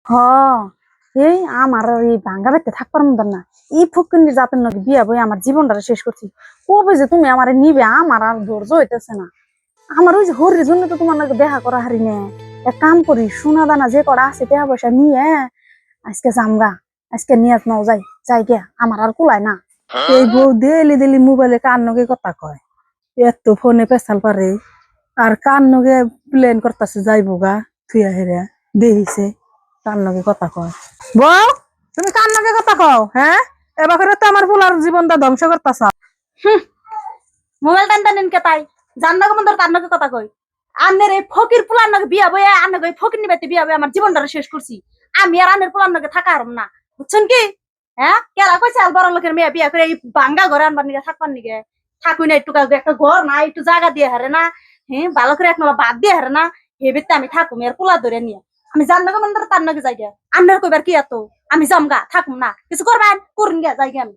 হ এই আমার আর এই ভাঙ্গা বেতে থাকবার মতো না। এই ফকিন্নি জাতের নাকি বিয়া বই আমার জীবনটা শেষ করছি। কবে যে তুমি আমার নিবে আমার আর ধৈর্য হইতেছে না। আমার ওই যে হরির জন্য তো তোমার নাকি দেখা করা হারি নে। এক কাম করি সোনা দানা যে করা আছে টাকা পয়সা নিয়ে আজকে জামগা, আজকে নিয়াত নাও যাই যাই গিয়া আমার আর কুলায় না। এই বউ ডেলি ডেলি মোবাইলে কার নগে কথা কয়, এত ফোনে পেছাল পারে আর কার নগে প্লেন করতেছে যাইবো গা থুয়া হেরা দেখিছে কার লগে কথা কয়। বউ তুমি কার লগে কথা কও? হ্যাঁ এবার করে তো আমার ফুলার জীবনটা ধ্বংস করতেছ। মোবাইল টান টানেন কে তাই জান না কোন তার নাকি কথা কই আন্নের এই ফকির পুলার নাকি বিয়া বইয়া আন্নে কই ফকির নিবাইতে বিয়া বইয়া আমার জীবনটা শেষ করছি। আমি আর আন্নের পুলার নাকি থাকা হারম না, বুঝছেন কি? হ্যাঁ কেলা কইছে আল বড় লোকের মেয়ে বিয়া করে এই ভাঙ্গা ঘরে আনবার নিগে থাকবার নিগে থাকুই না একটু একটা ঘর না একটু জায়গা দিয়ে হারে না। হ্যাঁ ভালো করে এক নলা বাদ দিয়ে হারে না। হেবিতে আমি থাকুম এর পুলা ধরে নিয়ে আমি জান না কোন তার নাকি যাই গিয়া আন্নের কইবার কি এত আমি জামগা থাকুম না কিছু করবেন করুন গিয়া যাই গিয়া আমি।